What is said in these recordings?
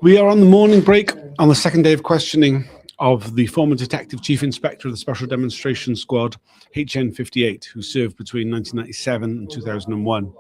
We are on the morning break on the second day of questioning of the former Detective Chief Inspector of the Special Demonstration Squad, HN58, who served between 1997 and 2001.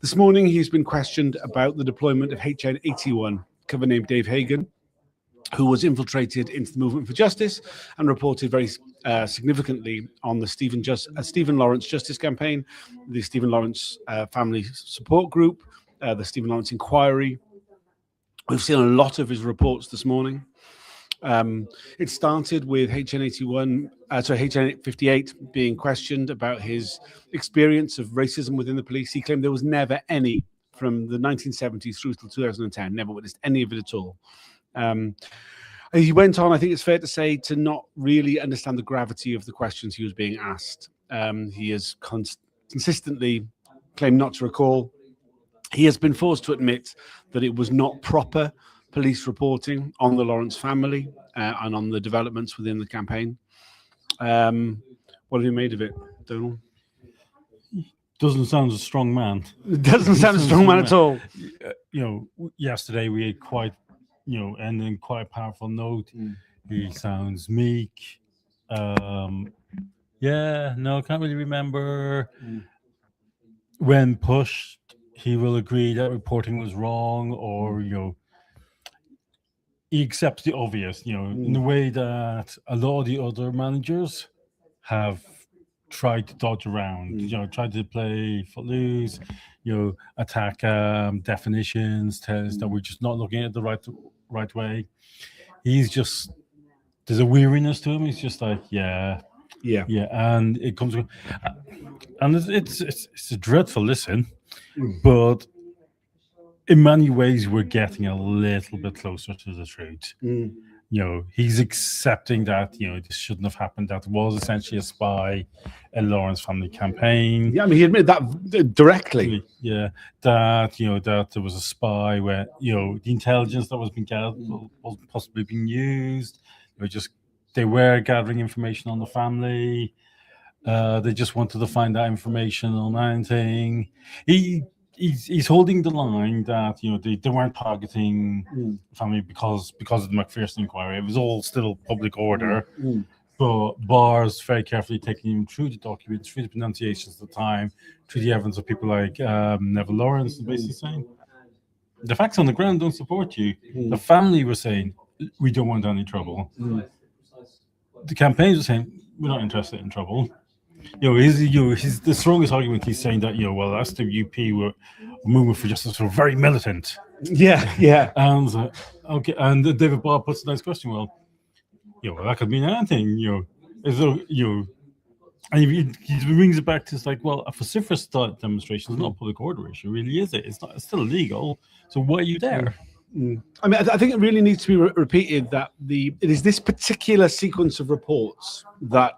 This morning, he's been questioned about the deployment of HN81, cover name Dave Hagan, who was infiltrated into the Movement for Justice and reported very significantly on the Stephen Lawrence Justice Campaign, the Stephen Lawrence Family Support Group, the Stephen Lawrence Inquiry. We've seen a lot of his reports this morning. It started with HN58 being questioned about his experience of racism within the police. He claimed there was never any from the 1970s through to 2010, never witnessed any of it at all. He went on, I think it's fair to say, to not really understand the gravity of the questions he was being asked. He has consistently claimed not to recall. He has been forced to admit that it was not proper police reporting on the Lawrence family and on the developments within the campaign. What have you made of it, Donald? Doesn't sound a strong man. It doesn't sound a strong man at all. Yesterday we had quite, ending quite a powerful note. He sounds meek. Can't really remember. When pushed, he will agree that reporting was wrong, or he accepts the obvious, in the way that a lot of the other managers have tried to dodge around, tried to play footloose, attack definitions, tell us that we're just not looking at the right way. He's just, there's a weariness to him. He's just like, yeah, and it comes, and it's a dreadful listen, but in many ways we're getting a little bit closer to the truth. He's accepting that this shouldn't have happened. That was essentially a spy, a Lawrence family campaign. Yeah, I mean, he admitted that directly. Yeah, that that there was a spy where the intelligence that was being gathered was possibly being used. They were gathering information on the family. They just wanted to find that information on anything. He's holding the line that they weren't targeting family because of the McPherson inquiry. It was all still public order, but Barr's very carefully taking him through the documents, through the pronunciations at the time, through the evidence of people like Neville Lawrence, basically saying the facts on the ground don't support you. The family were saying we don't want any trouble. The campaigns were saying we're not interested in trouble. His the strongest argument. He's saying that as the UP were moving for justice were very militant. Yeah. And okay, and David Barr puts a nice question. Well, that could mean anything. And he brings it back to it's like, well, a vociferous demonstration is not a public order issue, really, is it? It's not. It's still illegal. So why are you there? I mean, I think it really needs to be repeated that it is this particular sequence of reports that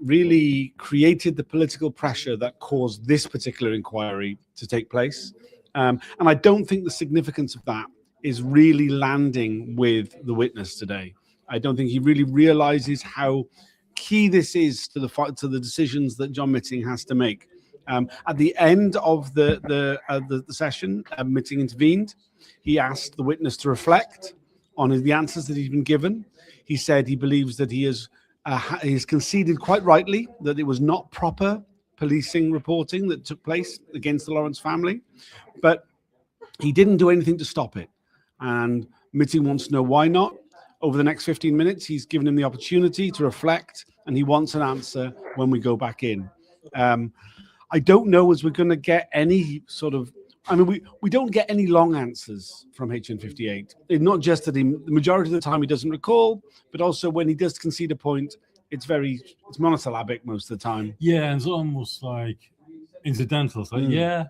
really created the political pressure that caused this particular inquiry to take place. And I don't think the significance of that is really landing with the witness today. I don't think he really realizes how key this is to the decisions that John Mitting has to make. At the end of the session, Mitting intervened. He asked the witness to reflect on the answers that he's been given. He said he believes that he has conceded quite rightly that it was not proper policing reporting that took place against the Lawrence family, but he didn't do anything to stop it. And Mitting wants to know why not. Over the next 15 minutes, he's given him the opportunity to reflect, and he wants an answer when we go back in. I don't know as we're going to get any sort of, I mean, we don't get any long answers from HN58. It's not just that the majority of the time he doesn't recall, but also when he does concede a point, it's monosyllabic most of the time. Yeah, and it's almost like incidental. It's like, yeah.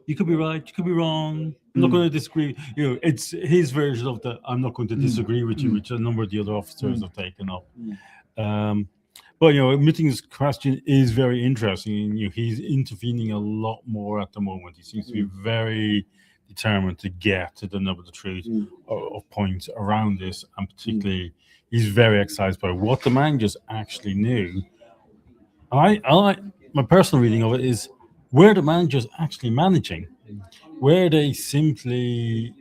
You could be right, you could be wrong. I'm not going to disagree. It's his version of the I'm not going to disagree with you, which a number of the other officers have taken up. But Mitting's question is very interesting. He's intervening a lot more at the moment. He seems to be very determined to get to the nub of the truth of points around this, and particularly he's very excited by what the managers actually knew. My personal reading of it is where the managers actually managing. where they simply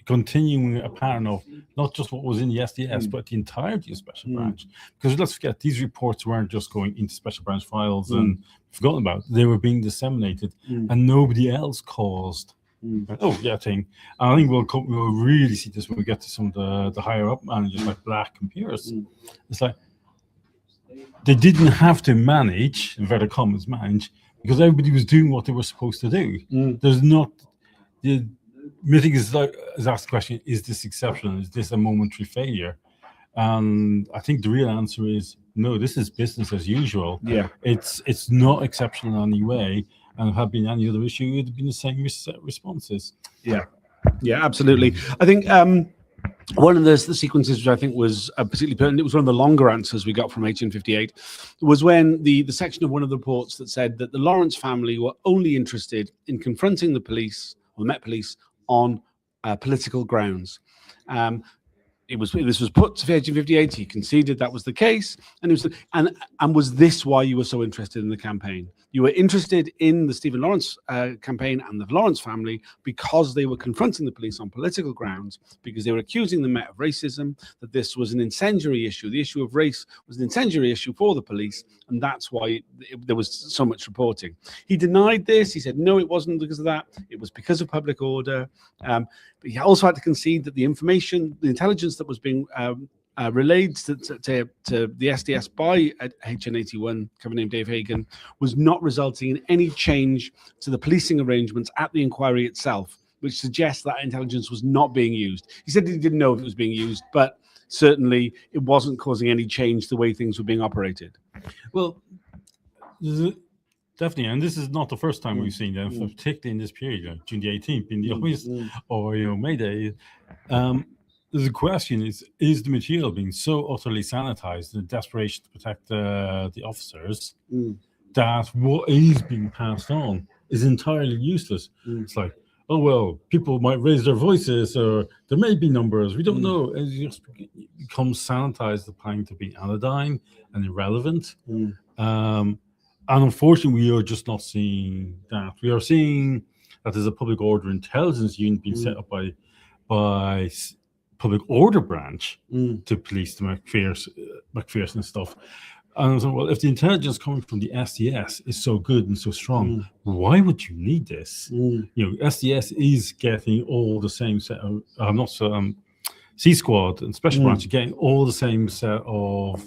continuing a pattern of not just what was in the SDS, but the entirety of Special Branch. Because let's forget, these reports weren't just going into Special Branch files and forgotten about. They were being disseminated, and nobody else caused thing. And I think we'll really see this when we get to some of the higher up managers like Black and Pierce. It's like they didn't have to manage, inverted commas, manage, because everybody was doing what they were supposed to do. There's not the mythic is asked the question: is this exceptional? Is this a momentary failure? And I think the real answer is no. This is business as usual. Yeah, it's not exceptional in any way. And had been any other issue, it'd have been the same responses. Yeah, absolutely. I think one of the sequences which I think was particularly pertinent, it was one of the longer answers we got from HN58, was when the section of one of the reports that said that the Lawrence family were only interested in confronting the police or the Met Police on political grounds. This was put to HN58. He conceded that was the case, and was this why you were so interested in the campaign? You were interested in the Stephen Lawrence campaign and the Lawrence family because they were confronting the police on political grounds, because they were accusing the Met of racism, that this was an incendiary issue. The issue of race was an incendiary issue for the police, and that's why there was so much reporting. He denied this. He said, no, it wasn't because of that. It was because of public order. But he also had to concede that the information, the intelligence that was being relayed to the SDS by HN81, cover name Dave Hagan, was not resulting in any change to the policing arrangements at the inquiry itself, which suggests that intelligence was not being used. He said he didn't know if it was being used, but certainly it wasn't causing any change to the way things were being operated. Well, definitely, and this is not the first time we've seen that, particularly in this period, June the 18th, being the August, or May Day. The question is the material being so utterly sanitized in desperation to protect the officers that what is being passed on is entirely useless? It's like, oh, well, people might raise their voices, or there may be numbers, we don't know. It just becomes sanitized, applying to be anodyne and irrelevant. And unfortunately, we are just not seeing that. We are seeing that there's a public order intelligence unit being set up by public order branch to police the McPherson stuff. And I was like, well, if the intelligence coming from the SDS is so good and so strong, why would you need this? SDS is getting all the same set of, C Squad and Special Branch are getting all the same set of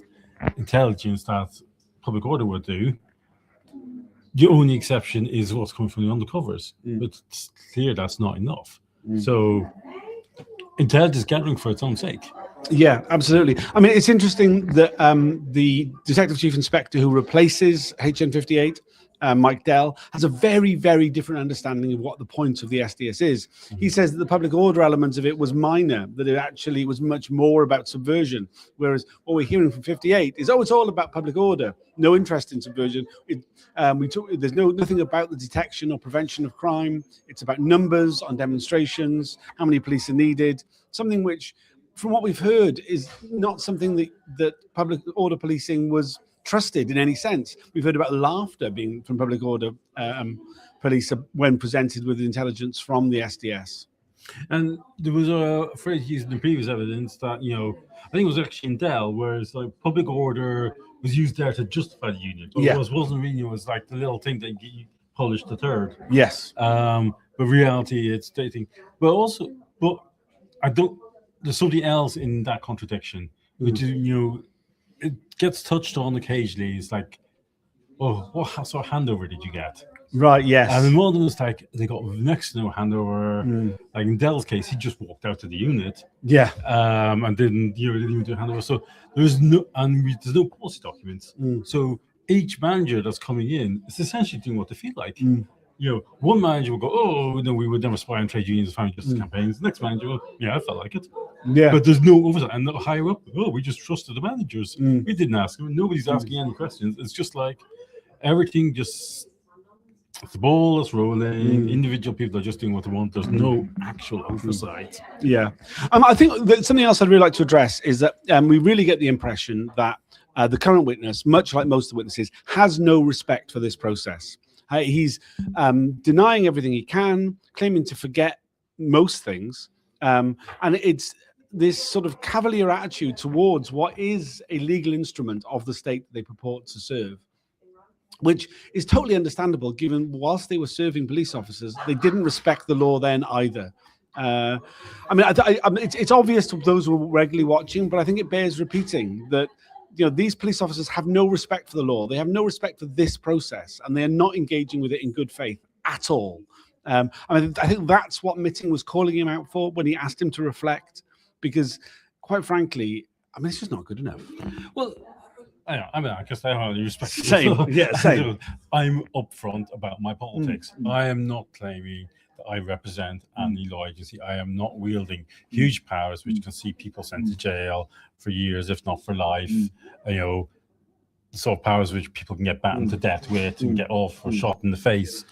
intelligence that public order would do. The only exception is what's coming from the undercovers, but it's clear that's not enough. So intelligence gathering for its own sake. Yeah, absolutely. I mean, it's interesting that the Detective Chief Inspector who replaces HN58, Mike Dell, has a very, very different understanding of what the point of the SDS is. He says that the public order element of it was minor, that it actually was much more about subversion, whereas what we're hearing from 58 is, it's all about public order, no interest in subversion. There's nothing about the detection or prevention of crime. It's about numbers on demonstrations, how many police are needed, something which, from what we've heard, is not something that public order policing was trusted in any sense. We've heard about laughter being from public order police when presented with intelligence from the SDS. And there was a phrase used in the previous evidence that, I think it was actually in Dell, where it's like public order was used there to justify the unit. It wasn't really, it was like the little thing that you polished the third. Yes. But reality, it's stating. But there's something else in that contradiction, which is, it gets touched on occasionally. It's like, what sort of handover did you get? Right, yes. And in one of them, it's like they got next to no handover. Like in Dell's case, he just walked out to the unit. Yeah. And didn't even do a handover. So there's no policy documents. So each manager that's coming in is essentially doing what they feel like. One manager will go, we would never spy on trade unions and family justice campaigns. The next manager will, I felt like it. Yeah. But there's no oversight. And higher up, we just trusted the managers. We didn't ask them. Nobody's asking any questions. It's just like everything just, the ball is rolling. Individual people are just doing what they want. There's no actual oversight. Yeah. I think that something else I'd really like to address is that we really get the impression that the current witness, much like most of the witnesses, has no respect for this process, He's denying everything he can, claiming to forget most things. And it's this sort of cavalier attitude towards what is a legal instrument of the state that they purport to serve, which is totally understandable, given whilst they were serving police officers, they didn't respect the law then either. I mean, it's obvious to those who are regularly watching, but I think it bears repeating that, you know, these police officers have no respect for the law. They have no respect for this process, and they are not engaging with it in good faith at all. I mean, I think that's what Mitting was calling him out for when he asked him to reflect, because, quite frankly, I mean, it's just not good enough. Well, I mean, I guess I have respect. Same, yeah, same. I'm upfront about my politics. I am not claiming that I represent any law agency. I am not wielding huge powers which can see people sent to jail for years, if not for life. You know, the sort of powers which people can get battened to death with and get off or shot in the face.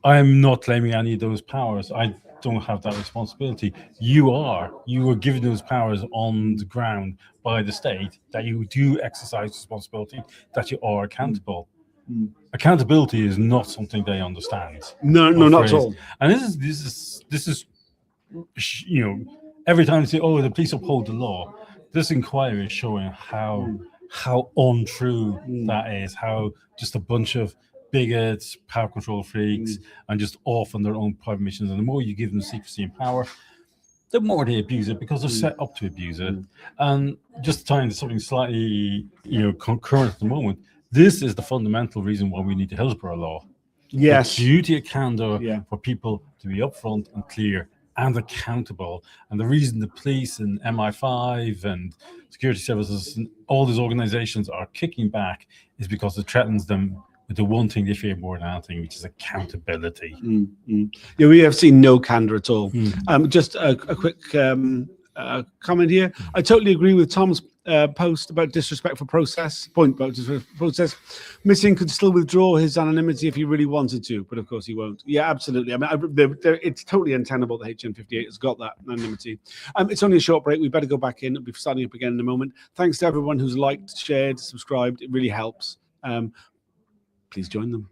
I am not claiming any of those powers. I don't have that responsibility. You were given those powers on the ground by the state, that you do exercise responsibility, that you are accountable. Accountability is not something they understand. No, not at all. And this is, you know, every time they say, "Oh, the police uphold the law," this inquiry is showing how untrue that is. How just a bunch of bigots, power control freaks, and just off on their own private missions. And the more you give them secrecy and power, the more they abuse it, because they're set up to abuse it. And just tying to something slightly, you know, concurrent at the moment, this is the fundamental reason why we need the Hillsborough Law. Yes. The duty of candor for people to be upfront and clear and accountable. And the reason the police and MI5 and security services and all these organizations are kicking back is because it threatens them with the one thing they fear more than anything, which is accountability. Yeah, we have seen no candor at all. Just a quick comment here. I totally agree with Tom's post about disrespectful process. Mitting could still withdraw his anonymity if he really wanted to, but of course he won't. Yeah, absolutely. I mean, it's totally untenable that HN58 has got that anonymity. It's only a short break. We better go back in. We'll be starting up again in a moment. Thanks to everyone who's liked, shared, subscribed. It really helps. Please join them.